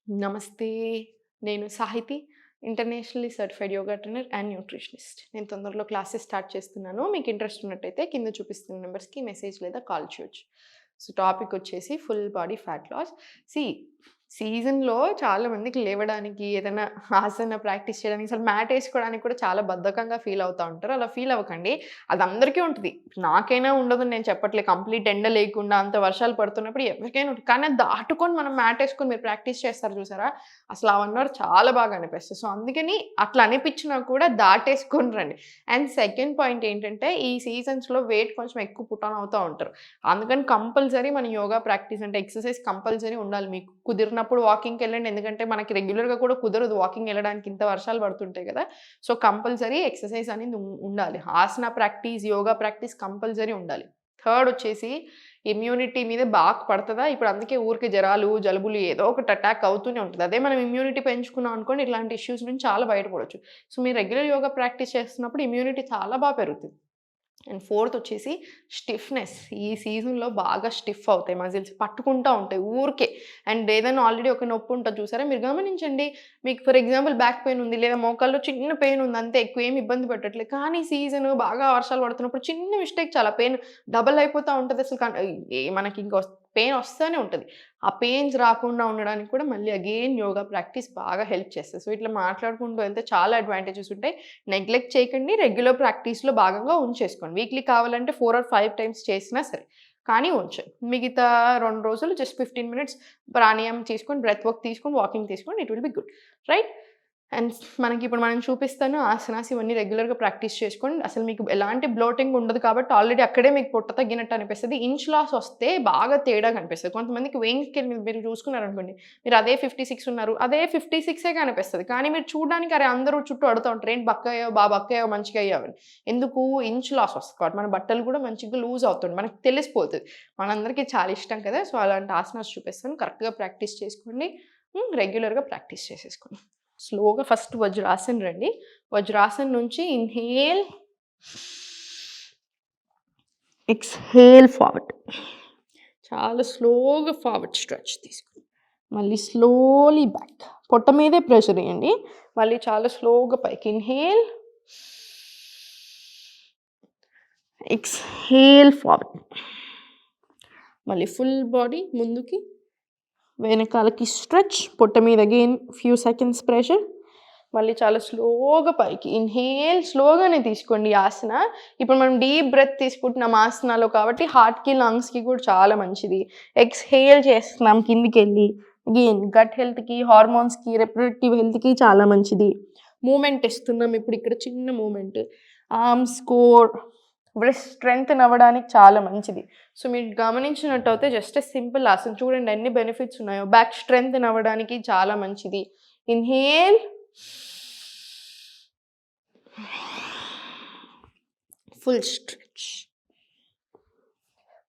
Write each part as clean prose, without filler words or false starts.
నమస్తే. నేను Sahithi. Internationally certified yoga trainer and nutritionist. నేను తొందరలో క్లాసెస్ స్టార్ట్ చేస్తున్నాను. మీకు ఇంట్రెస్ట్ ఉన్నట్టయితే కింద చూపిస్తున్న నంబర్స్‌కి మెసేజ్ లేదా కాల్ చేయొచ్చు. సో, టాపిక్ వచ్చేసి ఫుల్ బాడీ ఫ్యాట్ లాస్. సీ సీజన్‌లో చాలా మందికి లేవడానికి, ఏదైనా ఆసన ప్రాక్టీస్ చేయడానికి, అసలు మ్యాట్ ఏసుకోవడానికి కూడా చాలా బద్ధకంగా ఫీల్ అవుతా ఉంటారు. అలా ఫీల్ అవ్వకండి. అది అందరికీ ఉంటది. నాకైనా ఉండదని నేను చెప్పట్లే. కంప్లీట్ ఎండ లేకుండా అంత వర్షాలు పడుతున్నప్పుడు ఎవరికైనా ఉంటది. కానీ అది దాటుకొని మనం మ్యాట్ ఏసుకొని మీరు ప్రాక్టీస్ చేస్తారు చూసారా? అసలు ఆ 1 అవర్ చాలా బాగా అనిపిస్తది. సో, అందుకని అట్లా అనిపించినా కూడా దాటేసుకొని రండి. అండ్ సెకండ్ పాయింట్ ఏంటంటే, ఈ సీజన్స్‌లో వెయిట్ కొంచెం ఎక్కువ పుట్ ఆన్ అవుతా ఉంటారు. అందుకని కంపల్సరీ మన యోగా ప్రాక్టీస్ అంటే ఎక్సర్సైజ్ కంపల్సరీ ఉండాలి. మీకు కుదిరినప్పుడు వాకింగ్‌కెళ్ళండి. ఎందుకంటే మనకి రెగ్యులర్‌గా కూడా కుదరదు వాకింగ్ ఎళ్ళడానికి ఇంత వర్షాలు పడుతుంటాయి గదా! సో, కంపల్సరీ ఎక్సర్సైజ్ అనేది ఉండాలి. ఆసన ప్రాక్టీస్, యోగా ప్రాక్టీస్ కంపల్సరీ ఉండాలి. థర్డ్ వచ్చేసి ఇమ్యూనిటీ మీద బాగా పడతదా? ఇప్పుడు అందుకే ఊరికే జరాలు, జలుబులు ఏదో ఒకటి అటాక్ అవుతూనే ఉంటది. అదే మనం ఇమ్యూనిటీ పెంచుకున్నాం అనుకోండి ఇట్లాంటి ఇష్యూస్ నుంచి చాలా బయటపడొచ్చు. సో, మీరు రెగ్యులర్ యోగా ప్రాక్టీస్ చేస్తున్నప్పుడు ఇమ్యూనిటీ చాలా పెరుగుతది. అండ్ ఫోర్త్ వచ్చేసి స్టిఫ్‌నెస్. ఈ సీజన్‌లో బాగా స్టిఫ్ అవుతాయి మజిల్స్. పట్టుకుంటా ఉంటాయి ఊరికే. అండ్ ఏదైనా ఆల్రెడీ ఒక నొప్పి ఉంటది చూసారా? మీరు గమనించండి. మీకు ఫర్ ఎగ్జాంపుల్ బ్యాక్ పెయిన్ ఉంది. లేదా మోకాల్లో చిన్న పెయిన్ ఉంది. అంతే ఎక్కువ ఏమి ఇబ్బంది పెట్టట్లేదు. కానీ సీజన్ బాగా వర్షాలు పడుతున్నప్పుడు చిన్న మిస్టేక్ చాలా పెయిన్ డబుల్ అయిపోతా ఉంటది. అసలు మనకి ఇంక పెయిన్ వస్తానే ఉంటది. ఆ పెయిన్స్ రాకుండా ఉండడానికి కూడా మళ్ళీ అగైన్ యోగా ప్రాక్టీస్ బాగా హెల్ప్ చేస్తది. సో, ఇట్లా మాట్లాడుకుంటూ వెళ్తే చాలా అడ్వాంటేజెస్ ఉంటాయి. నెగ్లెక్ట్ చేయకండి. రెగ్యులర్ ప్రాక్టీస్‌లో భాగంగా ఉంచేసుకోండి. వీక్లీ కావాలంటే 4 ఆర్ 5 టైమ్స్ చేసినా సరే. కానీ ఉంచండి. మిగతా 2 రోజులు జస్ట్ 15 మినిట్స్ ప్రాణాయామం తీసుకొని, బ్రెత్ వర్క్ తీసుకొని, వాకింగ్ తీసుకోండి. It will be good. Right? And మనకిప్పుడు మనం చూపిస్తాను ఆసనాస్ ఇవన్నీ రెగ్యులర్‌గా ప్రాక్టీస్ చేసుకోండి. అసలు మీకు ఎలాంటి బ్లోటింగ్ ఉండదు కాబట్టి ఆల్రెడీ అక్కడే మీకు పొట్ట తగ్గినట్టు అనిపిస్తది. ఇంచ్ లాస్ వస్తే బాగా తేడా కనిపిస్తది. కొంతమందికి వెయింగ్ స్కేల్ మీద మీరు చూసుకున్నారనుకోండి. మీరు అదే 56 ఉన్నారు. అదే 56ఏ కనిపిస్తది. కానీ మీరు చూడడానికి అరే అందరూ చుట్టూ అడుగుతా ఉంటారు. ఏంటి బక్కయ్యావు, బక్కయ్యావు, మంచిగా అయ్యావు అని. ఎందుకు? ఇంచ్ లాస్ వస్తది కాబట్టి. మన బట్టలు కూడా మంచిగా లూజ్ అవుతుంది. మనకు తెలిసిపోతది. మనందరికీ చాలా ఇష్టం కదా! సో, అలాంటి ఆసనాస్ చూపిస్తాను. కరెక్ట్‌గా ప్రాక్టీస్ చేసుకోండి. రెగ్యులర్‌గా ప్రాక్టీస్ చేసేసుకోండి. స్లోగా ఫస్ట్ వజ్రాసన్ రండి. వజ్రాసన్ నుంచి ఇన్‌హేల్, ఎక్స్‌హేల్ ఫార్వర్డ్. చాలా స్లోగా ఫార్వర్డ్ స్ట్రెచ్ తీసుకోండి. మళ్ళీ స్లోలీ బ్యాక్. పొట్ట మీదే ప్రెషర్ ఇయ్యండి. మళ్ళీ చాలా స్లోగా పైకి. Inhale, exhale forward. మళ్ళీ ఫుల్ బాడీ ముందుకి, వెనకాలకి స్ట్రెచ్. పొట్ట మీద అగైన్ ఫ్యూ సెకండ్స్ ప్రెషర్. మళ్ళీ చాలా స్లోగా పైకి. ఇన్‌హేల్ స్లోగానే తీసుకోండి ఈ ఆసన. ఇప్పుడు మనం డీప్ బ్రెత్ తీసుకుంటున్నాం ఆసనాలో కాబట్టి హార్ట్‌కి, లంగ్స్‌కి కూడా చాలా మంచిది. ఎక్స్‌హేల్ చేస్తున్నాం కిందికెళ్ళి. అగైన్ గట్ హెల్త్‌కి, హార్మోన్స్‌కి, రిప్రొడక్టివ్ హెల్త్‌కి చాలా మంచిది. మూవ్‌మెంట్ ఇస్తున్నాం ఇప్పుడు ఇక్కడ చిన్న movement. Arms, core, wrist strengthen అవ్వడానికి చాలా మంచిది. సో, మీరు గమనించినట్టయితే జస్ట్ సింపుల్ ఆసన చూడండి ఎన్ని బెనిఫిట్స్ ఉన్నాయో. బ్యాక్ స్ట్రెంథెన్ అవ్వడానికి చాలా మంచిది. Inhale, full stretch.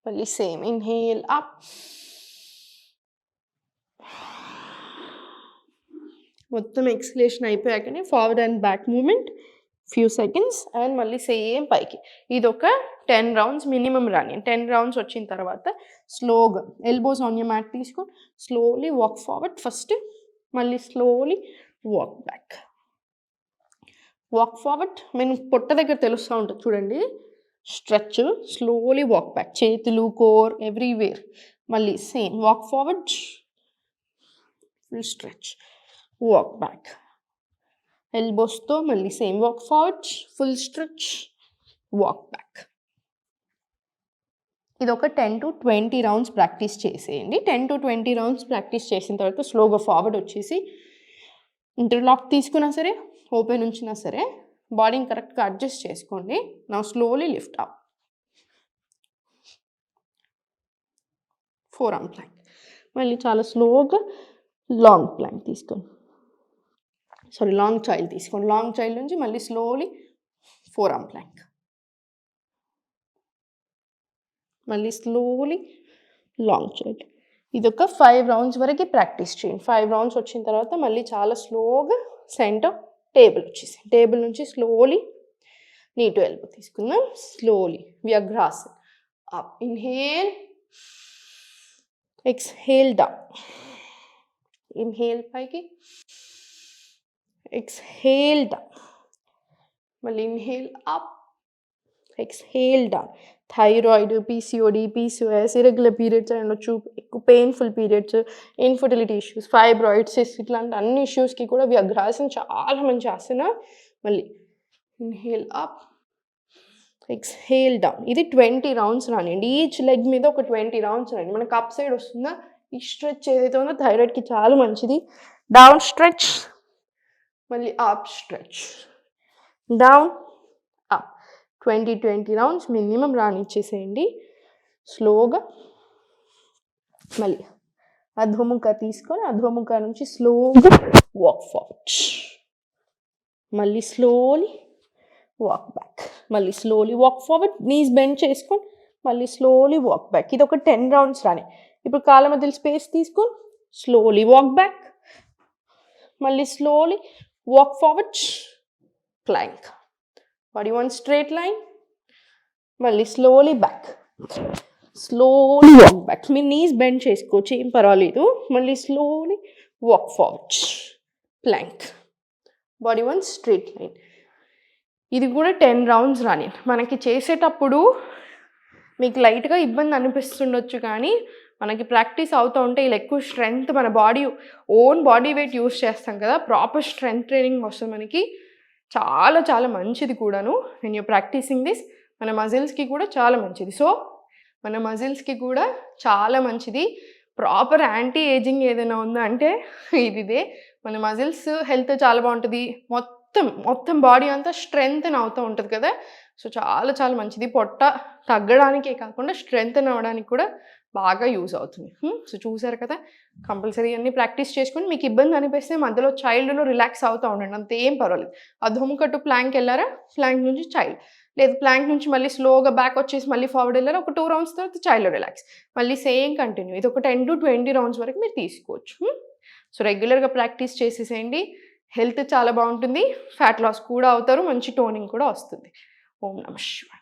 మళ్ళీ సేమ్ ఇన్హేల్ అప్, మొత్తం ఎక్స్‌లేషన్ అయిపోయాకనే forward and back movement few seconds and మళ్ళీ సేమ్ పైకి. ఇదొక 10 రౌండ్స్ మినిమమ్ రానియండి. 10 రౌండ్స్ వచ్చిన తర్వాత స్లోగా ఎల్బోస్ ఆన్ యూర్ మ్యాట్ తీసుకొని స్లోలీ వాక్ ఫార్వర్డ్ ఫస్ట్, మళ్ళీ slowly walk back. Walk forward నేను పొట్ట దగ్గర తెలుస్తూ ఉంటుంది చూడండి. Stretch, slowly walk back. చేతులు, కోర్ ఎవ్రీవేర్. మళ్ళీ same walk forward, full stretch, walk back. ఎల్బోస్తో మళ్ళీ same walk forward, full stretch, walk back. ఇది ఒక 10 to 20 రౌండ్స్ ప్రాక్టీస్ చేసేయండి. 10 to 20 రౌండ్స్ ప్రాక్టీస్ చేసిన తర్వాత స్లోగా ఫార్వర్డ్ వచ్చేసి ఇంటర్లాక్ తీసుకున్నా సరే, ఓపెన్ ఉంచినా సరే బాడీని కరెక్ట్గా అడ్జస్ట్ చేసుకోండి. Now slowly lift up. Forearm plank. మళ్ళీ చాలా స్లోగా లాంగ్ ప్లాంక్ తీసుకోండి. లాంగ్ చైల్డ్ తీసుకోండి. లాంగ్ చైల్డ్ నుంచి మళ్ళీ స్లోలీ ఫోర్ ఆర్మ్ ప్లాంక్. మళ్ళీ స్లోలీ లాంగ్ చైల్డ్. ఇది ఒక 5 రౌండ్స్ వరకు ప్రాక్టీస్ చేయండి. 5 రౌండ్స్ వచ్చిన తర్వాత మళ్ళీ చాలా స్లోగా సెంటర్ టేబుల్ వచ్చేసి టేబుల్ నుంచి స్లోలీ నీ టు ఎల్బో తీసుకుందాం. స్లోలీ వ్యాఘ్రాసన్ up. Inhale, exhale down. Inhale పైకి, ఎక్స్హేల్ డౌన్, మళ్ళీ inhale up, exhale down. Thyroid, PCOD, PCOS, irregular periods ఉండొచ్చు, ఎక్కువ painful periods, infertility issues, fibroids, ఇట్లాంటి అన్ని ఇష్యూస్కి కూడా వ్యగ్రాసనం చాలా మంచి ఆసన. మళ్ళీ ఇన్హేల్ అప్, ఎక్స్హేల్ డౌన్. ఇది 20 రౌండ్స్ రానివ్వండి. ఈచ్ లెగ్ మీద ఒక 20 రౌండ్స్ రానివ్వండి. మనకు అప్ సైడ్ వస్తుందా, ఈ స్ట్రెచ్ ఏదైతే ఉందో థైరాయిడ్కి చాలా మంచిది. డౌన్ స్ట్రెచ్, మళ్ళీ up stretch, down up. 20 rounds minimum రానిచ్చేసేయండి. స్లోగా మళ్ళీ అధోముఖ తీసుకొని అధోముఖ నుంచి స్లోగా వాక్ ఫార్వర్డ్, మళ్ళీ స్లోలీ వాక్ బ్యాక్, మళ్ళీ slowly walk forward, knees bend చేసుకొని మళ్ళీ స్లోలీ వాక్ బ్యాక్. ఇది ఒక 10 రౌండ్స్ రాని. ఇప్పుడు కాళ్ళ మధ్యలో స్పేస్ తీసుకొని స్లోలీ వాక్ బ్యాక్, మళ్ళీ slowly walk forward, plank. Body one straight line, మళ్ళీ slowly back, slowly walk back. మీ నీస్ బెండ్ చేసుకోవచ్చు, ఏం పర్వాలేదు. మళ్ళీ slowly walk forward, plank. Body one straight line. ఇది కూడా 10 రౌండ్స్ రాని. మనకి చేసేటప్పుడు మీకు లైట్గా ఇబ్బంది అనిపిస్తుండొచ్చు, కానీ మనకి ప్రాక్టీస్ అవుతూ ఉంటే ఇలా ఎక్కువ స్ట్రెంగ్త్, మన ఓన్ బాడీ వెయిట్ యూస్ చేస్తాం కదా, ప్రాపర్ స్ట్రెంగ్త్ ట్రైనింగ్ వస్తుంది మనకి. చాలా చాలా మంచిది కూడాను. వెన్ యూ ప్రాక్టీసింగ్ దిస్ మన మజిల్స్కి కూడా చాలా మంచిది. సో మన మజిల్స్కి కూడా చాలా మంచిది. ప్రాపర్ యాంటీ ఏజింగ్ ఏదైనా ఉందా అంటే ఇదే. మన మజిల్స్ హెల్త్ చాలా బాగుంటుంది. మొత్తం బాడీ అంతా స్ట్రెంగ్త్ అవుతూ ఉంటుంది కదా. సో చాలా చాలా మంచిది. పొట్ట తగ్గడానికే కాకుండా స్ట్రెంగ్త్ అవ్వడానికి కూడా బాగా యూజ్ అవుతుంది. సో చూసారు కదా, కంపల్సరీ అన్నీ ప్రాక్టీస్ చేసుకొని మీకు ఇబ్బంది అనిపిస్తే మధ్యలో చైల్డ్లో రిలాక్స్ అవుతూ ఉండండి, అంత ఏం పర్వాలేదు. అధోముఖ టు ప్లాంక్ వెళ్ళారా, ప్లాంక్ నుంచి చైల్డ్, లేదు ప్లాంక్ నుంచి మళ్ళీ స్లోగా బ్యాక్ వచ్చేసి మళ్ళీ ఫార్వర్డ్ వెళ్ళారా, ఒక 2 రౌండ్స్ తర్వాత చైల్డ్లో రిలాక్స్, మళ్ళీ సేమ్ కంటిన్యూ. ఇది ఒక 10 to 20 రౌండ్స్ వరకు మీరు తీసుకోవచ్చు. సో రెగ్యులర్గా ప్రాక్టీస్ చేసేసేయండి. హెల్త్ చాలా బాగుంటుంది, ఫ్యాట్ లాస్ కూడా అవుతారు, మంచి టోనింగ్ కూడా వస్తుంది. ఓం నమః శివాయ.